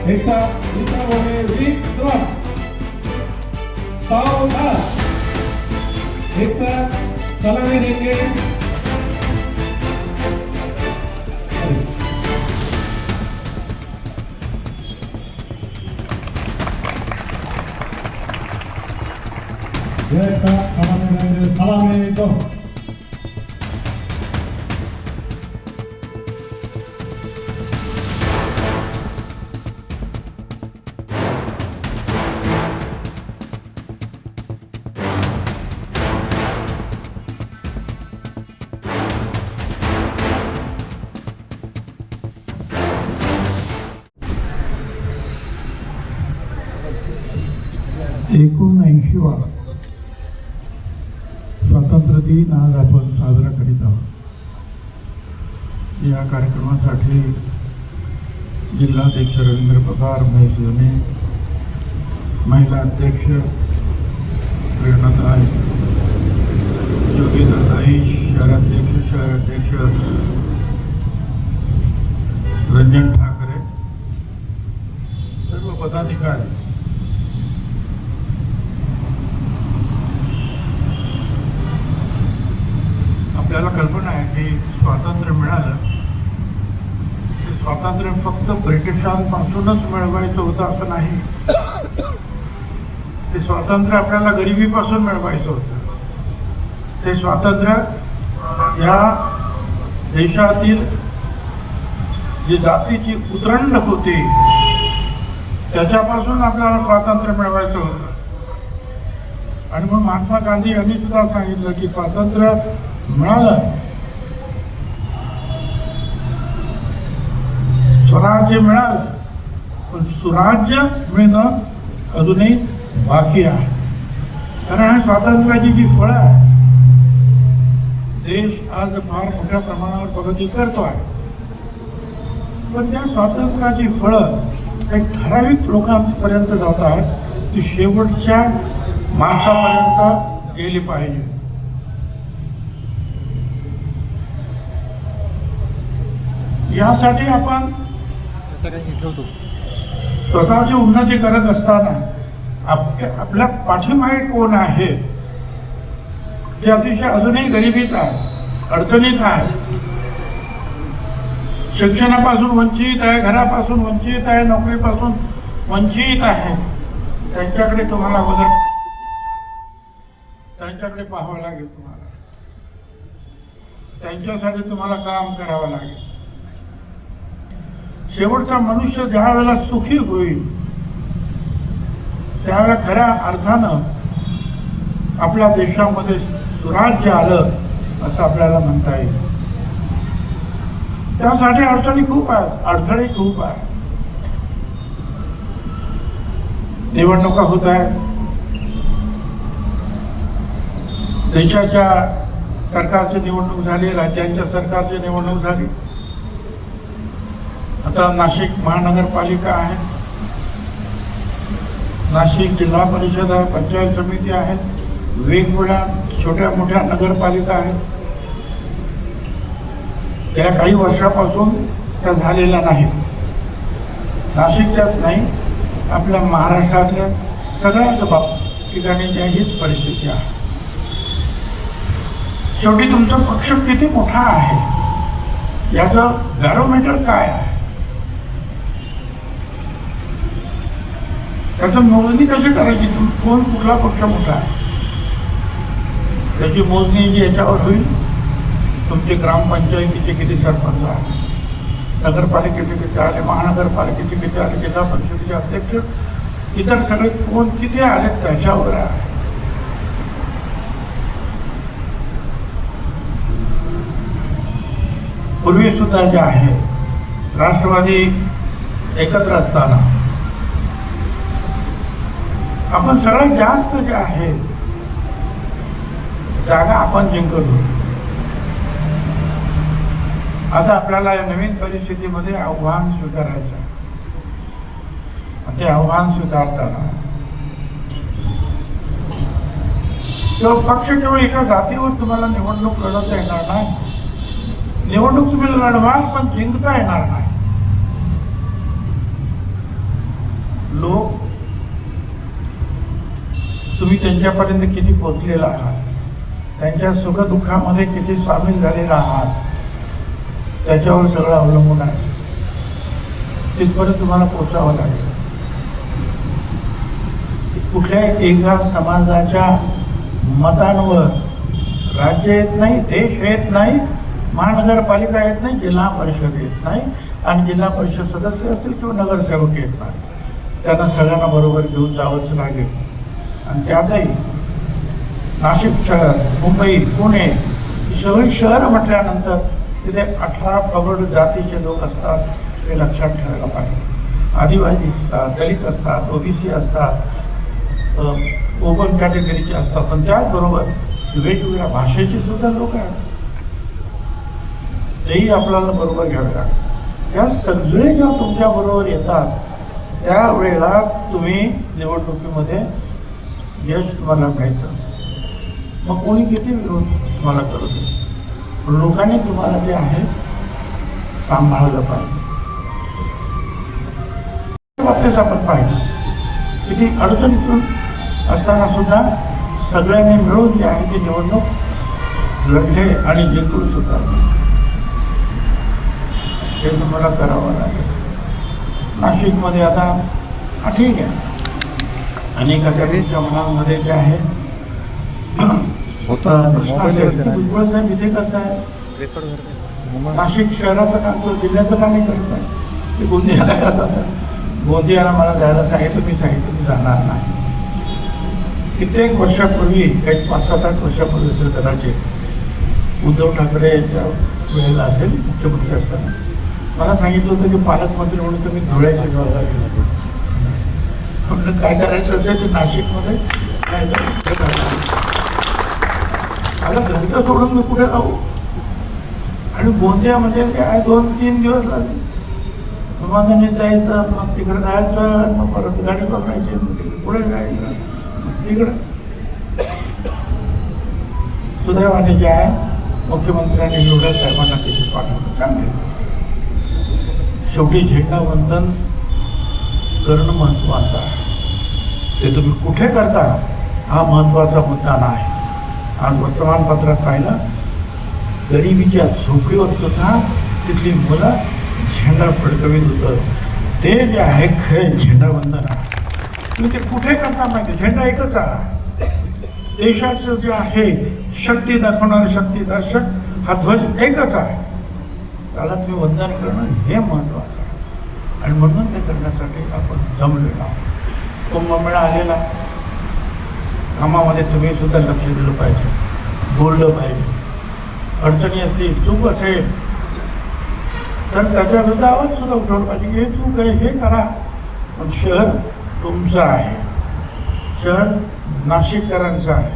एक साथ दूसरा बोले विक्रम सावधान। एक साथ सलामी देंगे। सलामी दो। वा स्वातंत्र्य दिन आज आपण साजरा करीत आहोत। या कार्यक्रमासाठी जिल्हाध्यक्ष रवींद्र पवार, महेश जोने, महिला अध्यक्ष प्रेरणाताई, योगीदादाई, शहराध्यक्ष रंजन ठाकरे, सर्व पदाधिकारी, आपल्याला कल्पना आहे की स्वातंत्र्य मिळालं ते स्वातंत्र्य फक्त ब्रिटिशांपासूनच मिळवायचं होतं असं नाही। ते स्वातंत्र्य आपल्याला गरिबीपासून मिळवायचं होतं। ते स्वातंत्र्य या देशातील जी जातीची उतरंड होती त्याच्यापासून आपल्याला स्वातंत्र्य मिळवायचं होतं। आणि मग महात्मा गांधी यांनी सुद्धा सांगितलं की स्वातंत्र्य मिळालं, स्वराज्य मिळालं, पण सुराज्य मिळणं अजूनही बाकी आहे। कारण हे स्वातंत्र्याची जी फळं आहे, देश आज फार मोठ्या प्रमाणावर प्रगती करतो आहे, पण त्या स्वातंत्र्याची फळं काही ठराविक लोकांपर्यंत जात आहेत, ती शेवटच्या माणसापर्यंत गेली पाहिजे। यासाठी आपण स्वतःची उन्नती करत असताना आपल्या पाठीमागे कोण आहे, जे अतिशय अजूनही गरिबीत आहे, अडचणीत आहे, शिक्षणापासून वंचित आहे, घरापासून वंचित आहे, नोकरीपासून वंचित आहे, त्यांच्याकडे तुम्हाला अगोदर त्यांच्याकडे पाहावं लागेल। तुम्हाला त्यांच्यासाठी तुम्हाला काम करावं लागेल। शेवटचा मनुष्य ज्या वेळेला सुखी होईल त्यावेळेला खऱ्या अर्थानं आपल्या देशामध्ये सुराज्य आलं असं आपल्याला म्हणता येईल। त्यासाठी अडचणी खूप आहेत, अडथळे खूप आहेत। निवडणुका होत आहेत, देशाच्या सरकारची निवडणूक झाली, राज्यांच्या सरकारची निवडणूक झाली, आता नाशिक महानगरपालिका आहे, नाशिक जिल्हा परिषद आहे, पंचायत समिती आहे, वेगवेगळ्या छोट्या मोठ्या नगरपालिका आहेत। गेल्या काही वर्षापासून त्या झालेल्या नाहीत। नाशिकच्याच नाही, आपल्या महाराष्ट्रातल्या सगळ्याच ठिकाणी हीच परिस्थिती आहे। शेवटी तुमचा पक्ष किती मोठा आहे याचं बॅरोमीटर काय आहे, त्याचं मोजणी कशी करायची, कोण कुठला पक्ष मोठा आहे त्याची मोजणी जी याच्यावर होईल, तुमचे ग्रामपंचायतीचे किती सरपंच आहे, नगरपालिकेचे किती आले, महानगरपालिकेचे किती आले, जिल्हा परिषदेचे अध्यक्ष, इतर सगळे कोण किती आले त्याच्यावर आहे। पूर्वी सुद्धा जे आहे राष्ट्रवादी एकत्र असताना आपण सर्वात जास्त जे आहे जागा आपण जिंकत होतो। आता आपल्याला या नवीन परिस्थितीमध्ये आव्हान स्वीकारायचं आहे। ते आव्हान स्वीकारताना तो पक्ष केवळ एका जातीवर तुम्हाला निवडणूक लढवता येणार नाही, निवडणूक तुम्ही लढवाल पण जिंकता येणार नाही। लोक तुम्ही त्यांच्यापर्यंत किती पोचलेला आहात, त्यांच्या सुखदुःखामध्ये किती सामील झालेला आहात, त्याच्यावर सगळं अवलंबून आहे. तिथपर्यंत तुम्हाला पोचावं लागेल. कुठल्याही एका समाजाच्या मतांवर राज्य येत नाही, देश येत नाही, महानगरपालिका येत नाही, जिल्हा परिषद येत नाही, आणि जिल्हा परिषद सदस्य असतील किंवा नगरसेवक येत नाही. त्यांना सगळ्यांना बरोबर घेऊन जावंच लागेल. आणि त्यातही नाशिक शहर, मुंबई, पुणे सगळी शहरं म्हटल्यानंतर तिथे 18 प्रगड जातीचे लोक असतात, हे लक्षात ठेवायला पाहिजे. आदिवासी असतात, दलित असतात, ओबीसी असतात, ओपन कॅटेगरीचे असतात, पण त्याचबरोबर वेगवेगळ्या भाषेचे सुद्धा लोक आहेत, तेही आपल्याला बरोबर घ्यावे लागतात. या सगळे जेव्हा तुमच्या बरोबर येतात त्यावेळेला तुम्ही निवडणुकीमध्ये यश तुम्हाला मिळतं. मग कोणी किती विरोध तुम्हाला करू दे, पण लोकांनी तुम्हाला जे आहे सांभाळलं पाहिजे. बाबतीत आपण पाहिलं किती अडचणीतून असताना सुद्धा सगळ्यांनी मिळून जे आहे ते निवडणूक लढले आणि जिंकून सुद्धा हे तुम्हाला करावं लागेल. नाशिकमध्ये आता ठीक आहे, अनेकाच्या मनामध्ये जे आहे प्रश्न असेल की भुजबळ साहेब इथे करताय, नाशिक शहराचं काम करतो, जिल्ह्याचं काम नाही करत आहे, ते गोंदियाला जातात. गोंदियाला मला जायला सांगितलं, मी सांगितलं मी जाणार नाही. कित्येक वर्षापूर्वी, काही 5-7-8 वर्षापूर्वी असेल कदाचित, उद्धव ठाकरेच्या वेळेला असेल, मुख्यमंत्री असताना मला सांगितलं होतं की पालकमंत्री म्हणून तुम्ही धुळ्याची जबाबदारी घेतली. म्हणून काय करायचं असेल ते नाशिकमध्ये आता घरचं सोडून मी कुठे जाऊ, आणि गोंदियामध्ये काय 2-3 दिवस लागले. विमानाने जायचं, मग तिकडे राहायचं, मग परत गाडी पकडायची, मग तिकडे पुढे जायचं, तिकडे सुदैवाने जे आहे मुख्यमंत्र्यांनी एवढ्या साहेबांना तिथे पाठवलं. चांगले. शेवटी झेंडावंदन करणं महत्त्वाचं आहे. ते तुम्ही कुठे करता हा महत्त्वाचा मुद्दा नाही. आज वर्तमानपत्रात पाहिलं, गरिबीच्या झोपडीवर सुद्धा तिथली मुलं झेंडा फडकवीत होतं. ते जे आहे खरे झेंडावंदन आहे. तुम्ही ते कुठे करता माहिती, झेंडा एकच आहे. देशाचं जे आहे शक्ती दाखवणारं शक्तीदर्शक हा ध्वज एकच आहे, त्याला तुम्ही वंदन करणं हे महत्त्वाचं आहे. आणि म्हणून ते करण्यासाठी आपण जमलेलो आहोत. कुंभमेळा आलेला, कामामध्ये तुम्ही सुद्धा लक्ष दिलं पाहिजे, बोललं पाहिजे. अडचणी असतील, चूक असेल तर त्याच्या विरुद्ध आवाज सुद्धा उठवलं पाहिजे की हे चूक आहे, हे करा. पण शहर तुमचं आहे, शहर नाशिककरांचं आहे.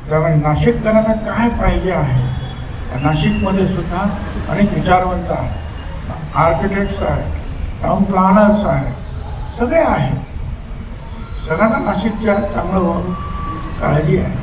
त्यामुळे नाशिककरांना काय पाहिजे आहे, नाशिकमध्ये सुद्धा अनेक विचारवंत आहेत, आर्किटेक्ट्स आहेत, टाउन प्लॅनर्स आहेत, सगळे आहेत. सगळ्यांना नाशिकच्या चांगलं व्हावं काळजी आहे.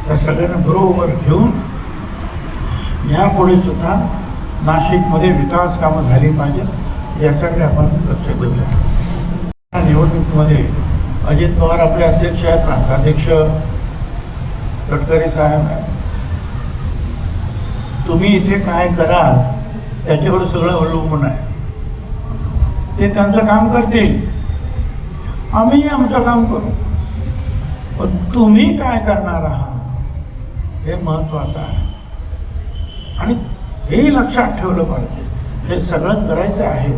त्या सगळ्यांना बरोबर घेऊन यापुढे सुद्धा नाशिकमध्ये विकास कामं झाली पाहिजेत, याच्याकडे आपण लक्ष देऊया. निवडणुकीमध्ये अजित पवार आपले अध्यक्ष आहेत, प्रांताध्यक्ष गडकरी साहेब आहेत. तुम्ही इथे काय कराल त्याच्यावर सगळं अवलंबून आहे. ते त्यांचं काम करतील, आम्हीही आमचं काम करू, पण तुम्ही काय करणार आहात हे महत्त्वाचं आहे. आणि हेही लक्षात ठेवलं पाहिजे, हे सगळं करायचं आहे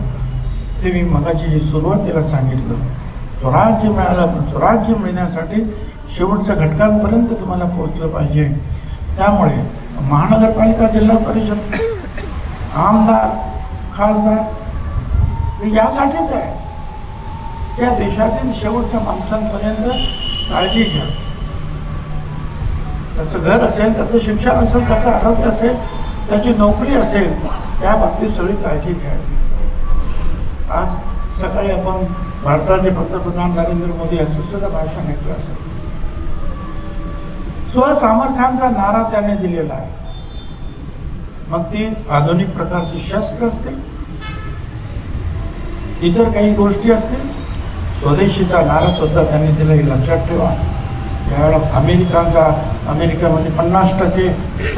ते मी मगाची जी सुरुवातीला सांगितलं, स्वराज्य मिळालं, पण स्वराज्य मिळण्यासाठी शेवटच्या घटकांपर्यंत तुम्हाला पोहोचलं पाहिजे. त्यामुळे महानगरपालिका, जिल्हा परिषद, आमदार, खासदार हे यासाठीच आहे. त्या देशातील शेवटच्या माणसांपर्यंत काळजी घ्या. त्याचं घर असेल, त्याचं शिक्षण असेल, त्याचं आरोग्य असेल, त्याची नोकरी असेल, त्या बाबतीत सगळी काळजी घ्यावी. आज सकाळी आपण भारताचे पंतप्रधान नरेंद्र मोदी यांचं सुद्धा भाषण ऐकलं असेल. स्वसामर्थ्यांचा नारा त्याने दिलेला आहे. मग ती आधुनिक प्रकारची शस्त्र असतील, इतर काही गोष्टी असतील, स्वदेशीचा नारा सुद्धा त्यांनी दिला, हे लक्षात ठेवा. यावेळेला अमेरिकेमध्ये 50%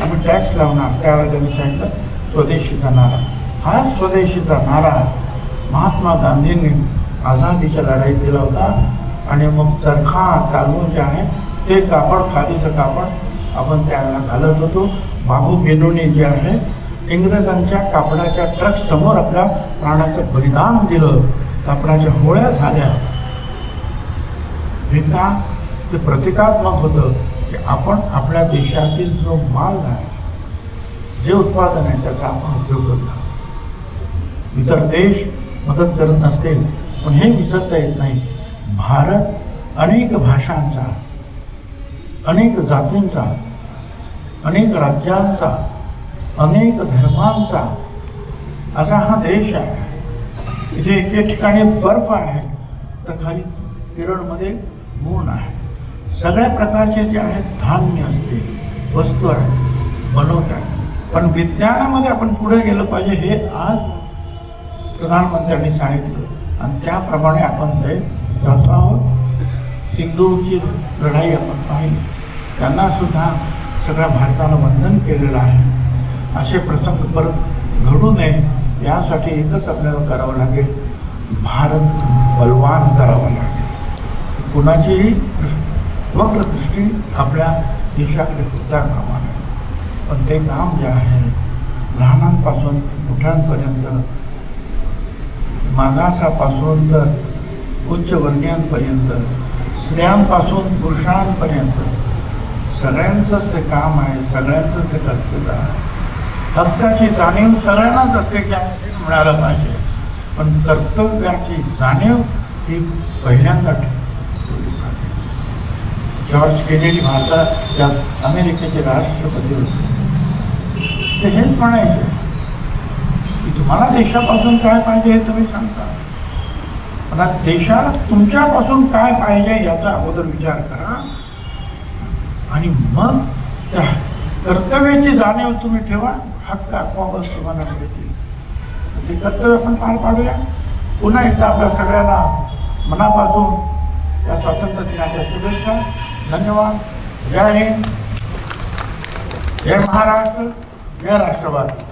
आम्ही टॅक्स लावणार, त्यावेळेला त्यांनी सांगितलं स्वदेशीचा नारा. हा स्वदेशीचा नारा महात्मा गांधींनी आझादीच्या लढाईत दिला होता. आणि मग चरखा चालवून जे आहे ते कापड, खादीचं कापड आपण त्यावेळेला घालत होतो. बाबू गेनोने जे आहे इंग्रजांच्या कापडाच्या ट्रकसमोर आपल्या प्राणाचं बलिदान दिलं, कापडाच्या होळ्या झाल्या. हे का? ते प्रतिकात्मक होतं की आपण आपल्या देशातील जो माल आहे, जे उत्पादन आहे त्याचा आपण उपयोग करतो. इतर देश मदत करत नसतील, पण हे विसरता येत नाही, भारत अनेक भाषांचा, अनेक जातींचा, अनेक राज्यांचा, अनेक धर्मांचा असा हा देश आहे. इथे एके ठिकाणी बर्फ आहे तर खाली केरळमध्ये ऊन आहे. सगळ्या प्रकारचे जे आहेत धान्य असते, वस्तू आहेत, बनवतात. पण विज्ञानामध्ये आपण पुढे गेलं पाहिजे, हे आज प्रधानमंत्र्यांनी सांगितलं आणि त्याप्रमाणे आपण ते करतो आहोत. सिंधूची लढाई आपण पाहिली, त्यांना सुद्धा सगळ्या भारताला वंदन केलेलं आहे. असे प्रसंग परत घडू नये यासाठी एकच आपल्याला करावं लागेल, भारत बलवान करावा लागेल. कुणाचीही वक्रदृष्टी आपल्या देशाकडे होता कामा नये. पण ते काम जे आहे लहानांपासून मोठ्यांपर्यंत, मागासापासून तर उच्चवर्णीयांपर्यंत, स्त्रियांपासून पुरुषांपर्यंत सगळ्यांचंच ते काम आहे, सगळ्यांचंच ते कर्तव्य आहे. हक्काची जाणीव सगळ्यांना प्रत्येक मिळालं पाहिजे, पण कर्तव्याची जाणीव ही पहिल्यांदा ठेवली पाहिजे. जॉर्ज केनेडी भारताच्या अमेरिकेचे राष्ट्रपती होते, ते हेच म्हणायचे की तुम्हाला देशापासून काय पाहिजे हे तुम्ही सांगता, पण देशाला तुमच्यापासून काय पाहिजे याचा अगोदर विचार करा आणि मग त्या कर्तव्याची जाणीव तुम्ही ठेवा. हक्क आपोआपच तुम्हाला मिळतील. ते कर्तव्य आपण पार पाडूया. पुन्हा एकदा आपल्या सगळ्यांना मनापासून या स्वातंत्र्य दिनाच्या शुभेच्छा. धन्यवाद. जय हिंद, जय महाराष्ट्र, जय राष्ट्रवादी.